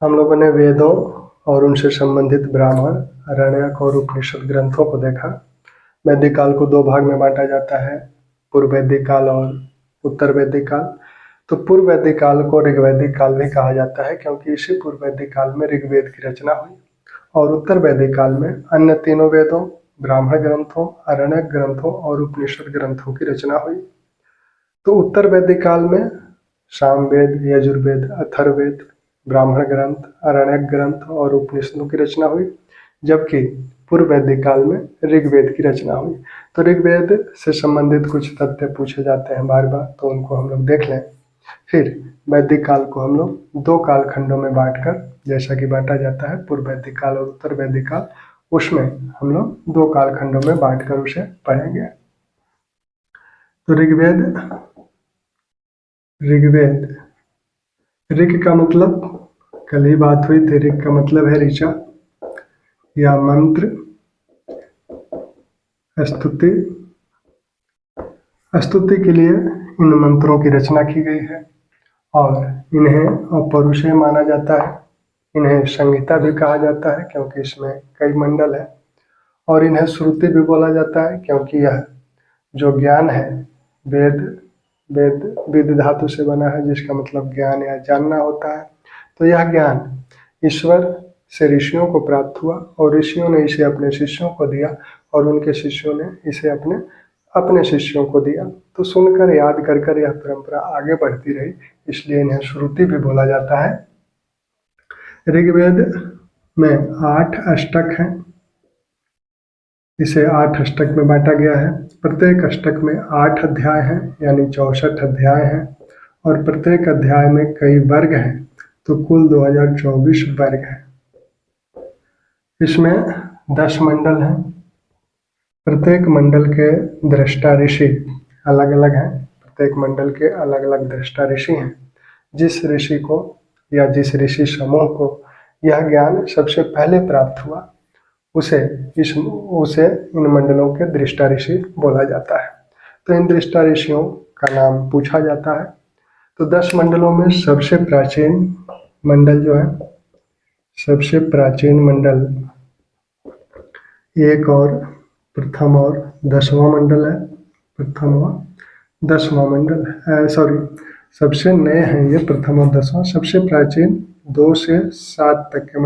हम लोगों ने वेदों और उनसे संबंधित ब्राह्मण, आरण्यक और उपनिषद ग्रंथों को देखा। वैदिक काल को दो भाग में बांटा जाता है, पूर्व वैदिक काल और उत्तर वैदिक काल। तो पूर्व वैदिक काल को ऋग्वैदिक काल भी कहा जाता है, क्योंकि इसी पूर्व वैदिक काल में ऋग्वेद की रचना हुई। और उत्तर वैदिक काल में अन्य तीनों वेदों, ब्राह्मण ग्रंथों, आरण्यक ग्रंथों और उपनिषद ग्रंथों की रचना हुई। तो उत्तर वैदिक काल में सामवेद, यजुर्वेद, अथर्ववेद, ब्राह्मण ग्रंथ, आरण्यक ग्रंथ और उपनिषदों की रचना हुई, जबकि पूर्व वैदिक काल में ऋग्वेद की रचना हुई। तो ऋग्वेद से संबंधित कुछ तथ्य पूछे जाते हैं बार बार, तो उनको हम लोग देख लें। फिर वैदिक काल को हम लोग दो कालखंडों में बांटकर, जैसा कि बांटा जाता है पूर्व वैदिक काल और उत्तर वैदिक काल, उसमें हम लोग दो कालखंडों में बांटकर उसे पढ़ेंगे। तो ऋग्वेद, ऋग का मतलब, कल ही बात हुई थी, ऋग का मतलब है ऋचा या मंत्र, स्तुति। स्तुति के लिए इन मंत्रों की रचना की गई है और इन्हें अपौरुषेय माना जाता है। इन्हें संहिता भी कहा जाता है, क्योंकि इसमें कई मंडल है। और इन्हें श्रुति भी बोला जाता है, क्योंकि यह जो ज्ञान है, वेद वेद विद धातु से बना है, जिसका मतलब ज्ञान या जानना होता है। तो यह ज्ञान ईश्वर से ऋषियों को प्राप्त हुआ और ऋषियों ने इसे अपने शिष्यों को दिया और उनके शिष्यों ने इसे अपने अपने शिष्यों को दिया। तो सुनकर याद कर कर यह परंपरा आगे बढ़ती रही, इसलिए इन्हें श्रुति भी बोला जाता है। ऋग्वेद में 8 अष्टक हैं। इसे 8 अष्टक में बांटा गया है। प्रत्येक अष्टक में 8 अध्याय हैं, यानी 64 अध्याय हैं, और प्रत्येक अध्याय में कई वर्ग हैं, तो कुल 2024 वर्ग हैं। इसमें 10 मंडल हैं। प्रत्येक मंडल के दृष्टा ऋषि अलग अलग हैं। प्रत्येक मंडल के अलग अलग दृष्टा ऋषि हैं। जिस ऋषि को या जिस ऋषि समूह को यह ज्ञान सबसे पहले प्राप्त हुआ, उसे इन मंडलों के दृष्टा ऋषि बोला जाता है। तो इन दृष्टा ऋषियों का नाम पूछा जाता है। तो 10 मंडलों में सबसे प्राचीन मंडल जो है, सबसे प्राचीन मंडल एक और प्रथम और 10वां मंडल है। प्रथम और 10वां मंडल है, सॉरी, सबसे नए हैं ये प्रथम और 10वां। सबसे प्राचीन 2 से 7 तक के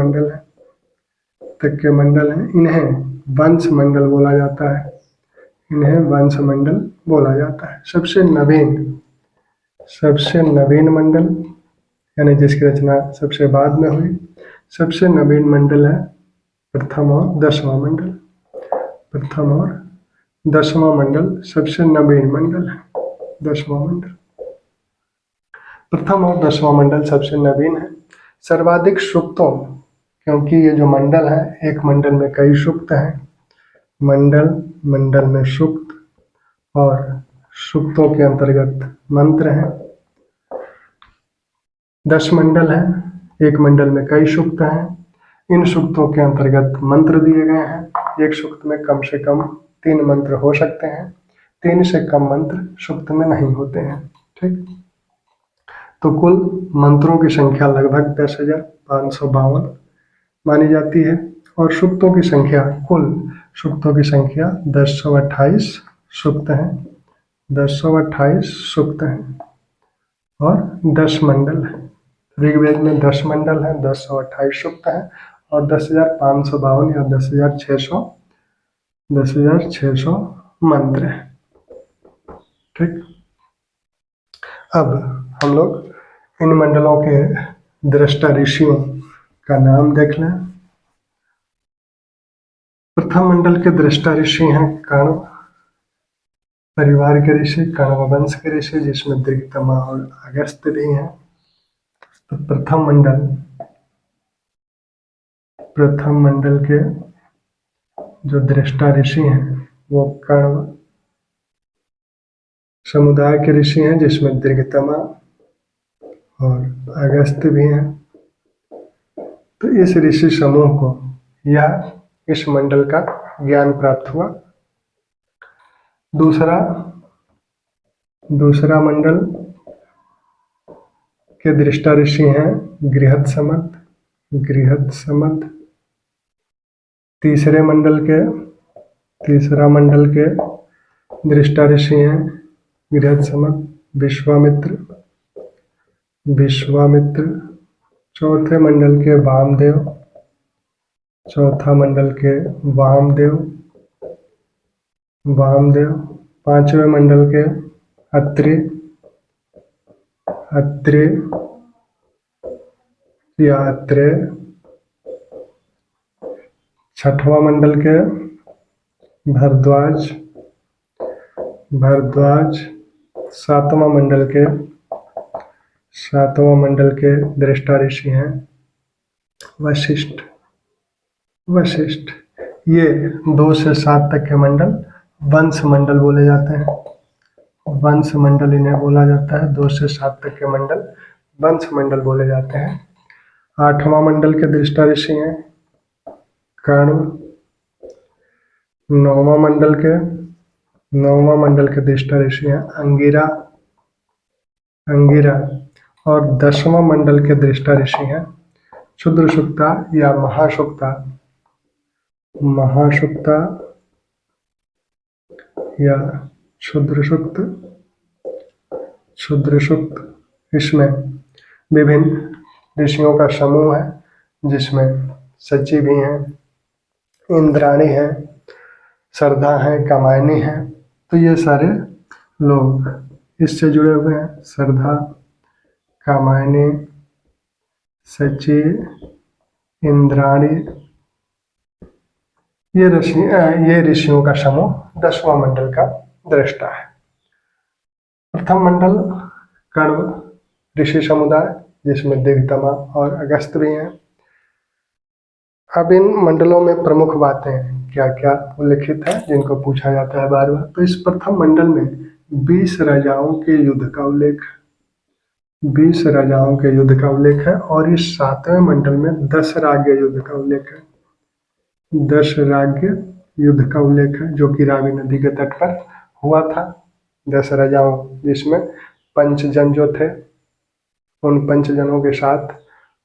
मंडल हैं, इन्हें वंश मंडल बोला जाता है। इन्हें वंश मंडल बोला जाता है। सबसे नवीन मंडल, यानी जिसकी रचना सबसे बाद में हुई, सबसे नवीन मंडल है प्रथम और 10वां मंडल। प्रथम और 10वां मंडल सबसे नवीन मंडल है। 10वां मंडल, प्रथम और 10वां मंडल सबसे नवीन है। सर्वाधिक सूक्तों, क्योंकि ये जो मंडल है, एक मंडल में कई सूक्त हैं, मंडल में सूक्त और सूक्तों के अंतर्गत मंत्र हैं। 10 मंडल हैं, एक मंडल में कई सूक्त हैं। इन सूक्तों के अंतर्गत मंत्र दिए गए हैं। एक सूक्त में कम से कम 3 मंत्र हो सकते हैं। 3 से कम मंत्र सूक्त में नहीं होते हैं। ठीक, तो कुल मंत्रों की संख्या लगभग 10,552 मानी जाती है और सूक्तों की संख्या, कुल सूक्तों की संख्या 1028 सूक्त हैं। 1028 सूक्त हैं और 10 मंडल हैं। ऋग्वेद में 10 मंडल हैं, 1028 सूक्त हैं और 10,552 या 10,600 मंत्र हैं। ठीक, अब हम लोग इन मंडलों के दृष्टा ऋषियों का नाम देख लें। प्रथम मंडल के दृष्टा ऋषि हैं कण्व परिवार के ऋषि, कण्व वंश के ऋषि, जिसमें दृगतमा और अगस्त्य भी हैं। तो प्रथम मंडल के जो दृष्टा ऋषि हैं वो कण्व समुदाय के ऋषि हैं, जिसमें दृगतमा और अगस्त्य भी हैं। तो इस ऋषि समूह को इस मंडल का ज्ञान प्राप्त हुआ। दूसरा मंडल के दृष्टा ऋषि हैं गृहस्थमत, गृहत्समद। तीसरा मंडल के दृष्टा ऋषि हैं गृहत्समद, विश्वामित्र। चौथे मंडल के वामदेव। पांचवें मंडल के अत्रि या अत्रेय। छठवां मंडल के भरद्वाज। सातवां मंडल के दृष्टा ऋषि हैं वशिष्ठ। ये 2 से 7 तक के मंडल वंश मंडल बोले जाते हैं। वंश मंडल इन्हें बोला जाता है। 2 से 7 तक के मंडल वंश मंडल बोले जाते हैं। 8वां मंडल के दृष्टा ऋषि हैं कर्ण। 9वां मंडल के दृष्टा ऋषि हैं अंगिरा। और 10वां मंडल के दृष्टा ऋषि हैं क्षुद्रसुक्ता या महासुक्ता या क्षुद्रसुक्त। इसमें विभिन्न ऋषियों का समूह है जिसमें सची भी हैं, इंद्राणी हैं, श्रद्धा हैं, कामायनी हैं। तो ये सारे लोग इससे जुड़े हुए हैं। श्रद्धा, कामायनी, सची, इंद्राणी, ये ऋषियों का समूह 10वां मंडल का दृष्टा है। प्रथम मंडल कण्व ऋषि समुदाय जिसमें दिगतमा और अगस्त भी हैं। अब इन मंडलों में प्रमुख बातें क्या क्या उल्लिखित है जिनको पूछा जाता है बार बार। तो इस प्रथम मंडल में 20 राजाओं के युद्ध का उल्लेख है और इस 7वें मंडल में 10 राज्य युद्ध का उल्लेख है। 10 राज्य युद्ध का उल्लेख है जो कि रावी नदी के तट पर हुआ था। 10 राजाओं जिसमें पंचजन जो थे, उन पंचजनों के साथ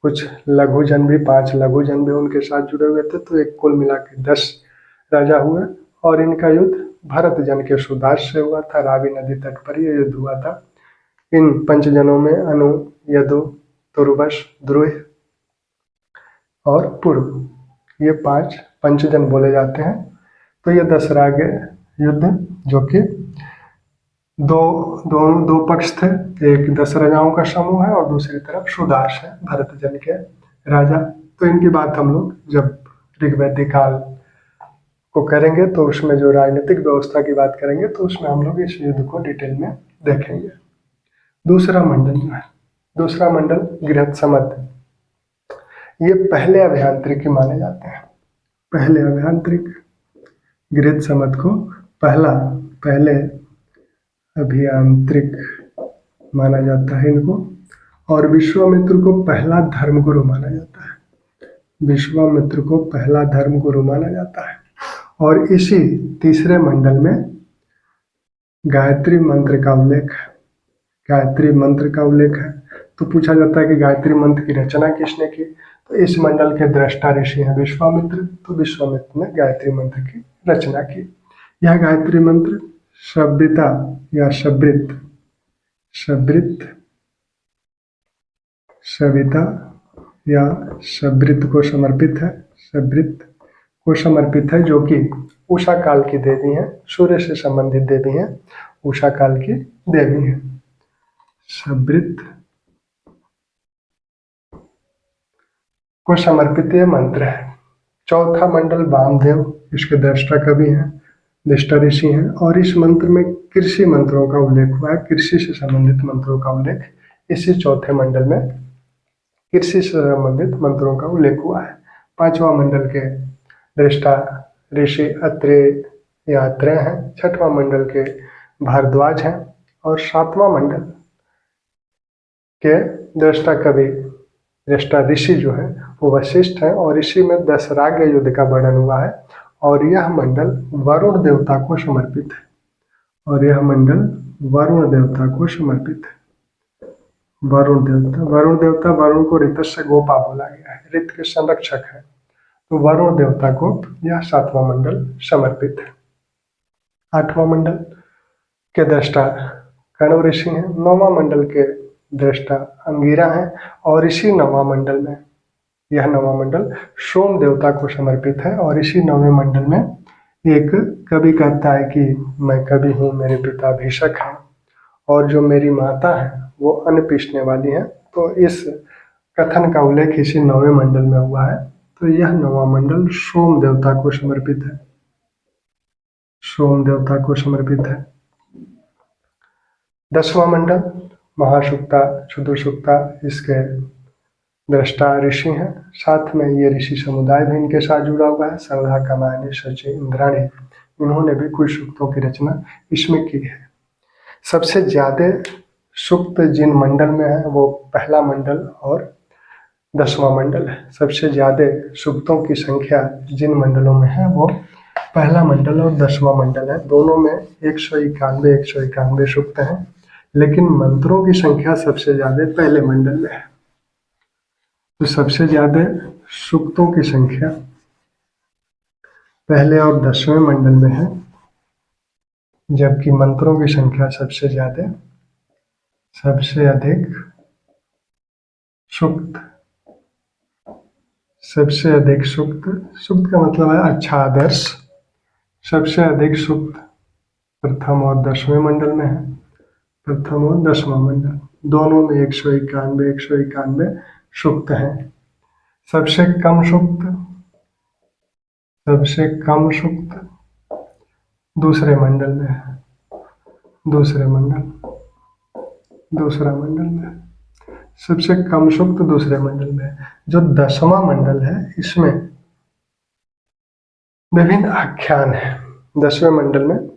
कुछ लघुजन भी, 5 लघुजन भी उनके साथ जुड़े हुए थे। तो एक कुल मिला के 10 राजा हुए और इनका युद्ध भरत जन के सुदास से हुआ था। रावी नदी तट पर यह युद्ध हुआ था। इन पंचजनों में अनु, यदु, तुर्वश, द्रुह और पूर्व, ये 5 पंचजन बोले जाते हैं। तो ये 10 राज्य युद्ध जो कि दो पक्ष थे। एक 10 राजाओं का समूह है और दूसरी तरफ सुदास है, भरत जन के राजा। तो इनकी बात हम लोग जब ऋग्वैदिक काल को करेंगे तो उसमें जो राजनीतिक व्यवस्था की बात करेंगे तो उसमें हम लोग इस युद्ध को डिटेल में देखेंगे। दूसरा मंडल गृहत्समद। ये पहले अभियांत्रिकी माने जाते हैं। पहले अभियांत्रिक गृहत्समद को पहले अभियांत्रिक माना जाता है इनको। और विश्वामित्र को पहला धर्मगुरु माना जाता है। और इसी तीसरे मंडल में गायत्री मंत्र का उल्लेख है। तो पूछा जाता है कि गायत्री मंत्र की रचना किसने की। तो इस मंडल के दृष्टा ऋषि हैं विश्वामित्र। तो विश्वामित्र ने गायत्री मंत्र की रचना की। यह गायत्री मंत्र शब्दिता या शब्रित को समर्पित है जो कि उषा काल की देवी हैं, सूर्य से संबंधित देवी हैं, उषा काल की देवी हैं। शब्रित को समर्पित यह मंत्र है। चौथा मंडल वामदेव, इसके दृष्टा ऋषि हैं और इस मंत्र में कृषि मंत्रों का उल्लेख हुआ है। कृषि से संबंधित मंत्रों का उल्लेख इसी चौथे मंडल में कृषि से संबंधित मंत्रों का उल्लेख हुआ है। 5वां मंडल के दृष्टा ऋषि अत्रेय हैं। 6वां मंडल के भारद्वाज हैं और 7वां मंडल के दृष्टा ऋषि जो है वो वशिष्ठ है। और इसी में 10 राज्य युद्ध का वर्णन हुआ है और यह मंडल वरुण देवता को समर्पित है। वरुण देवता, वरुण देवता, वरुण को ऋतस्य गोपा बोला गया है, ऋत के संरक्षक है, तो वरुण देवता को यह 7वां मंडल समर्पित है। 8वां मंडल के दृष्टा कण्व ऋषि हैं, 9वां मंडल के दृष्टा अंगिरा हैं, और इसी 9वां मंडल में, यह 9वां मंडल सोम देवता को समर्पित है। और इसी 9वें मंडल में एक कवि कहता है कि मैं कवि हूँ, मेरे पिता भीषक हैं, और जो मेरी माता है वो अन्न पीसने वाली है। तो इस कथन का उल्लेख इसी 9वें मंडल में हुआ है। तो यह 9वां मंडल सोम देवता को समर्पित है, सोम देवता को समर्पित है। 10वां मंडल महासुक्ता, क्षुद्रसुक्ता, इसके दृष्टा ऋषि हैं, साथ में ये ऋषि समुदाय भी इनके साथ जुड़ा हुआ है। सरधा, कामायनी, शची, इंद्राणी, इन्होंने भी कुछ सूक्तों की रचना इसमें की है। सबसे ज्यादा सूक्त जिन मंडल में है वो पहला मंडल और 10वां मंडल है। सबसे ज्यादा सूक्तों की संख्या जिन मंडलों में है वो पहला मंडल और 10वां मंडल है। दोनों में 191 सूक्त हैं, लेकिन मंत्रों की संख्या सबसे ज्यादा पहले मंडल में है। तो सबसे ज्यादा सूक्तों की संख्या पहले और 10वें मंडल में है, जबकि मंत्रों की संख्या सबसे अधिक सूक्त, सबसे अधिक सूक्त, सूक्त का मतलब है अच्छा आदर्श। सबसे अधिक सूक्त प्रथम और 10वें मंडल में है, प्रथम और 10वां मंडल दोनों में 191 सूक्त हैं। सबसे कम सूक्त दूसरे मंडल में है, दूसरा मंडल में सबसे कम सूक्त दूसरे मंडल में है। जो 10वां मंडल है इसमें विभिन्न आख्यान है, 10वें मंडल में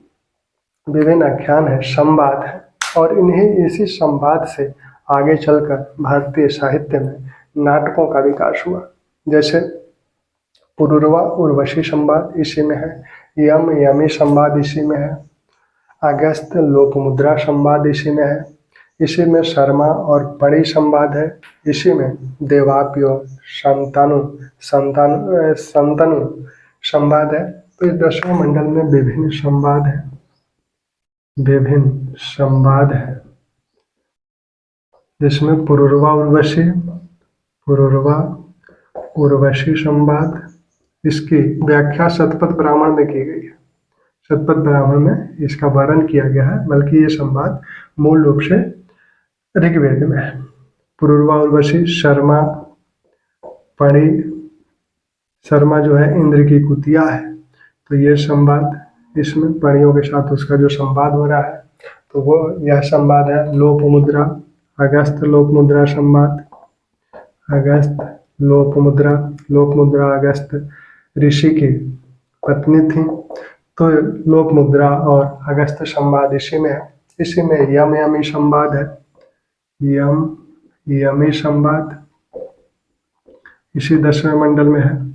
विभिन्न आख्यान है, संवाद है, और इन्हीं इसी संवाद से आगे चलकर भारतीय साहित्य में नाटकों का विकास हुआ। जैसे पुरूरवा उर्वशी संवाद इसी में है, यम यमी संवाद इसी में है, अगस्त लोपमुद्रा संवाद इसी में है, इसी में शर्मा और पणि संवाद है, इसी में देवापी और संतनु संवाद है। तो इस 10वें मंडल में विभिन्न संवाद है, जिसमें पुरूरवा उर्वशी संवाद, इसकी व्याख्या शतपथ ब्राह्मण में की गई है। शतपथ ब्राह्मण में इसका वर्णन किया गया है, बल्कि ये संवाद मूल रूप से ऋग्वेद में है। पुरूरवा उर्वशी, शर्मा पणि, शर्मा जो है इंद्र की कुतिया है, तो ये संवाद, इसमें पणियों के साथ उसका जो संवाद हो रहा है, तो वो यह संवाद है। लोपमुद्रा, अगस्त लोपमुद्रा संवाद, अगस्त लोपमुद्रा अगस्त ऋषि की पत्नी थी, तो लोपमुद्रा और अगस्त संवाद इसी में है। इसी में यम यमी संवाद है, यमी संवाद इसी 10वें मंडल में है।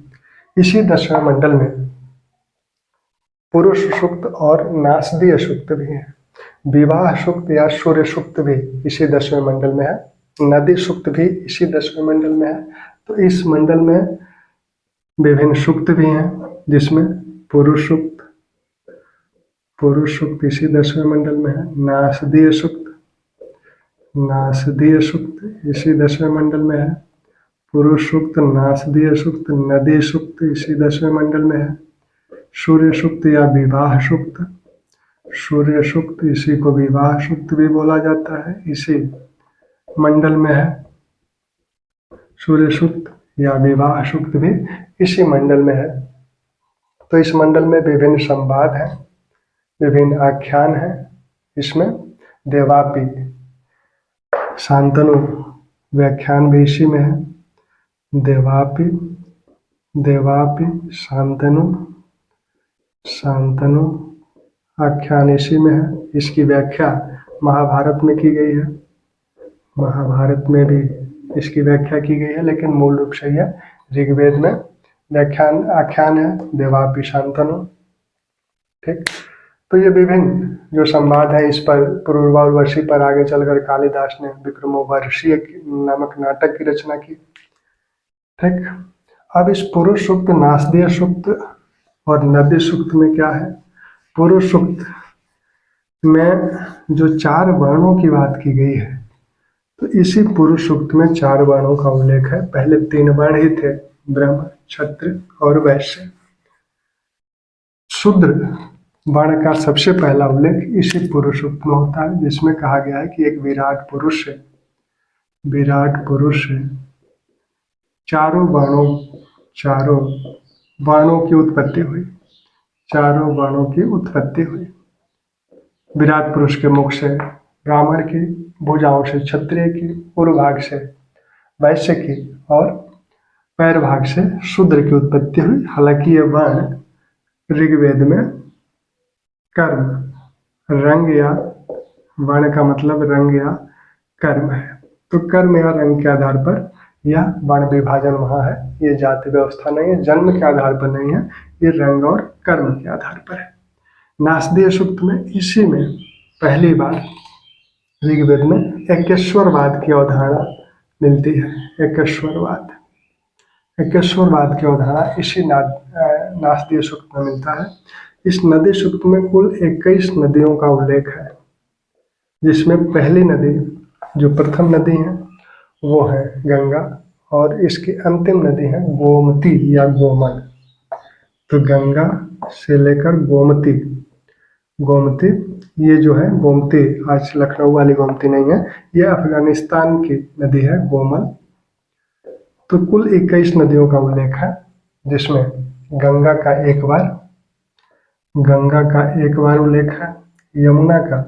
इसी 10वें मंडल में पुरुष सूक्त और नासदीय सूक्त भी है। विवाह सूक्त या सूर्य सूक्त भी इसी 10वें मंडल में है, नदी सूक्त भी इसी 10वें मंडल में है। तो इस मंडल में विभिन्न सूक्त भी हैं, जिसमें पुरुष सूक्त इसी 10वें मंडल में है, नासदीय सूक्त इसी 10वें मंडल में है, पुरुष सूक्त, नासदीय सूक्त, नदी सूक्त इसी 10वें मंडल में है, सूर्य सूक्त या विवाह सूक्त, सूर्य सूक्त इसी को विवाह सूक्त भी बोला जाता है, इसी मंडल में है। सूर्य सूक्त या विवाह सूक्त भी इसी मंडल में है। तो इस मंडल में विभिन्न संवाद हैं, विभिन्न आख्यान हैं। इसमें देवापी शांतनु व्याख्यान भी इसी में है, देवापी शांतनु आख्यान इसी में है। इसकी व्याख्या महाभारत में की गई है, महाभारत में भी इसकी व्याख्या की गई है, लेकिन मूल रूप से यह ऋग्वेद में आख्यान है, देवापी शांतनु। ठीक, तो ये विभिन्न जो संवाद है, इस पर पूर्वावर्षी पर आगे चलकर कालिदास ने विक्रमोर्वशीय नामक नाटक की रचना की। ठीक। अब इस पुरुष सूक्त, नासदीय सूक्त और नदी सूक्त में क्या है? पुरुष सूक्त में जो 4 वर्णों की बात की गई है, तो इसी पुरुष सूक्त में 4 वर्णों का उल्लेख है। पहले 3 वर्ण ही थे, ब्राह्मण, क्षत्रिय और वैश्य। शूद्र वर्ण का सबसे पहला उल्लेख इसी पुरुष सूक्त में होता है, जिसमें कहा गया है कि एक विराट पुरुष है, विराट पुरुष है, चारों वर्णों की उत्पत्ति हुई, चारों वर्णों की उत्पत्ति हुई। विराट पुरुष के मुख से ब्राह्मण की, भुजाओं से क्षत्रिय की, पूर्व भाग से वैश्य की और पैर भाग से शूद्र की उत्पत्ति हुई। हालांकि ये वर्ण ऋग्वेद में कर्म, रंग या वर्ण का मतलब रंग या कर्म है, तो कर्म या रंग के आधार पर यह वर्ण विभाजन वहाँ है। ये जाति व्यवस्था नहीं है, जन्म के आधार पर नहीं है, ये रंग और कर्म के आधार पर है। नासदीय सूक्त में इसी में पहली बार ऋग्वेद में एकेश्वरवाद की अवधारणा मिलती है। एकेश्वरवाद की अवधारणा इसी नासदीय सूक्त में मिलता है। इस नदी सूक्त में कुल 21 नदियों का उल्लेख है, जिसमें पहली नदी, जो प्रथम नदी है, वो है गंगा, और इसकी अंतिम नदी है गोमती या गोमन। तो गंगा से लेकर गोमती, ये जो है गोमती, आज लखनऊ वाली गोमती नहीं है, ये अफगानिस्तान की नदी है गोमन। तो कुल 21 नदियों का उल्लेख है, जिसमें गंगा का एक बार उल्लेख है, यमुना का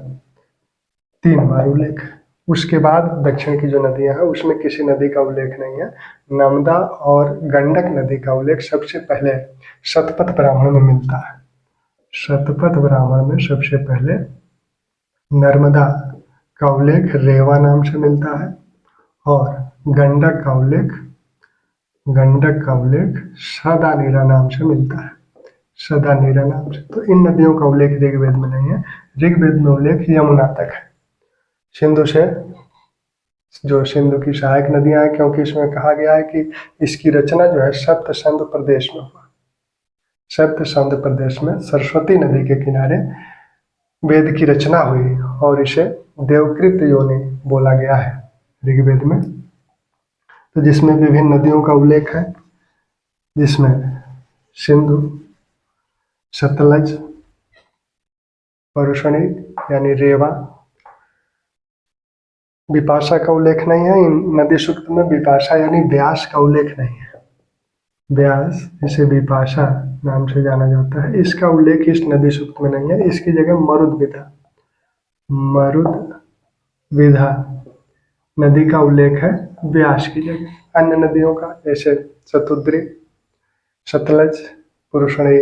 3 बार उल्लेख है। उसके बाद दक्षिण की जो नदियां हैं उसमें किसी नदी का उल्लेख नहीं है। नर्मदा और गंडक नदी का उल्लेख सबसे पहले शतपथ ब्राह्मण में मिलता है। शतपथ ब्राह्मण में सबसे पहले नर्मदा का उल्लेख रेवा नाम से मिलता है, और गंडक का उल्लेख सदानीरा नाम से मिलता है, सदानीरा नाम से। तो इन नदियों का उल्लेख ऋग्वेद में नहीं है। ऋग्वेद में उल्लेख यमुना तक है। सिंधु से, जो सिंधु की सहायक नदियां हैं, क्योंकि इसमें कहा गया है कि इसकी रचना जो है सप्त सिंधु प्रदेश में हुआ। सप्त सिंधु प्रदेश में सरस्वती नदी के किनारे वेद की रचना हुई, और इसे देवकृत योनि बोला गया है ऋग्वेद में। तो जिसमें विभिन्न नदियों का उल्लेख है, जिसमें सिंधु, सतलज, परुषणी यानी रेवा, विपाशा का उल्लेख नहीं है। इन नदी सूक्त में विपाशा यानी व्यास का उल्लेख नहीं है। व्यास, जिसे विपाशा नाम से जाना जाता है, इसका उल्लेख इस नदी सूक्त में नहीं है। इसकी जगह मरुदविधा नदी का उल्लेख है व्यास की जगह। अन्य नदियों का, जैसे शतुद्री, सतलज, पुरुषणी,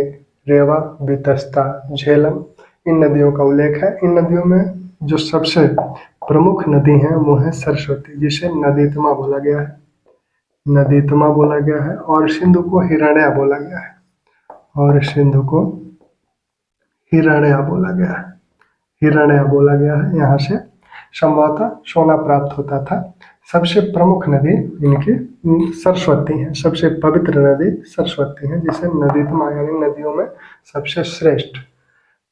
रेवा, वितस्ता, झेलम, इन नदियों का उल्लेख है। इन नदियों में जो सबसे प्रमुख नदी है वो है सरस्वती, जिसे नदीतमा बोला गया है, और सिंधु को हिरण्या बोला गया है, हिरण्या बोला गया है। यहाँ से संभवतः सोना प्राप्त होता था। सबसे प्रमुख नदी इनकी सरस्वती है, सबसे पवित्र नदी सरस्वती है, जिसे नदीतमा यानी नदियों में सबसे श्रेष्ठ।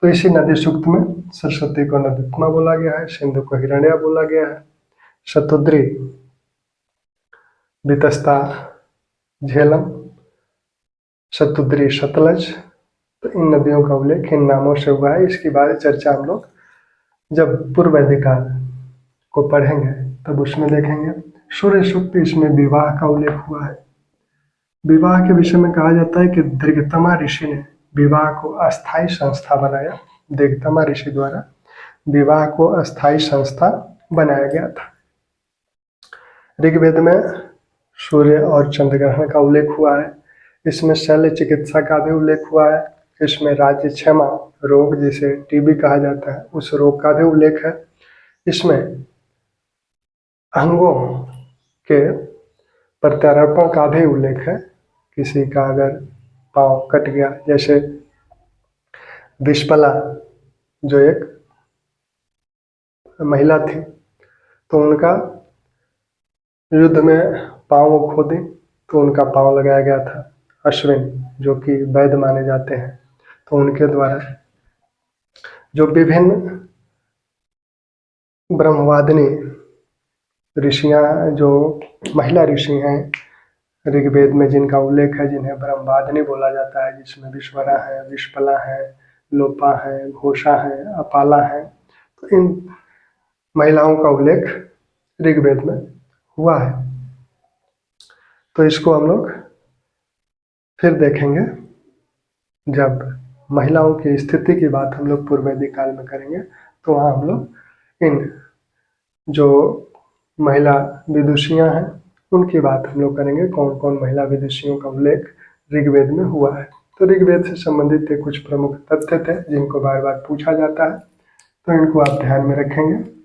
तो इसी नदी सूक्त में सरस्वती को नदीतमा बोला गया है, सिंधु को हिरण्या बोला गया है, शतुद्री, वितस्ता, झेलम, शतुद्री, सतलज, तो इन नदियों का उल्लेख इन नामों से हुआ है। इसकी बारे चर्चा हम लोग जब पूर्व वैदिक काल को पढ़ेंगे तब उसमें देखेंगे। सूर्य सूक्त, इसमें विवाह का उल्लेख हुआ है। विवाह के विषय में कहा जाता है कि दीर्घतमा ऋषि ने विवाह को अस्थायी संस्था बनाया। दीर्घतमा ऋषि द्वारा विवाह को अस्थायी संस्था बनाया गया था। ऋग्वेद में सूर्य और चंद्र ग्रहण का उल्लेख हुआ है। इसमें शल्य चिकित्सा का भी उल्लेख हुआ है। इसमें राज्य क्षमा रोग, जिसे टीबी कहा जाता है, उस रोग का भी उल्लेख है। इसमें अंगों के प्रत्यारोपण का भी उल्लेख है। किसी का अगर पाँव कट गया, जैसे विस्पला जो एक महिला थी, तो उनका युद्ध में पाँव खोदे तो उनका पाँव लगाया गया था। अश्विन जो कि वैद्य माने जाते हैं, तो उनके द्वारा जो विभिन्न ब्रह्मवादिनी ऋषियाँ, जो महिला ऋषि हैं ऋग्वेद में, जिनका उल्लेख है, जिन्हें ब्रह्मवादिनी बोला जाता है, जिसमें विश्वरा है, विश्पला है, लोपा है, घोषा है, अपाला है, तो इन महिलाओं का उल्लेख ऋग्वेद में हुआ है। तो इसको हम लोग फिर देखेंगे जब महिलाओं की स्थिति की बात हम लोग पूर्व वैदिक काल में करेंगे, तो वहाँ हम लोग इन जो महिला विदुषियाँ हैं उनकी बात हम लोग करेंगे, कौन कौन महिला विदुषियों का उल्लेख ऋग्वेद में हुआ है। तो ऋग्वेद से संबंधित कुछ प्रमुख तथ्य थे जिनको बार बार पूछा जाता है, तो इनको आप ध्यान में रखेंगे।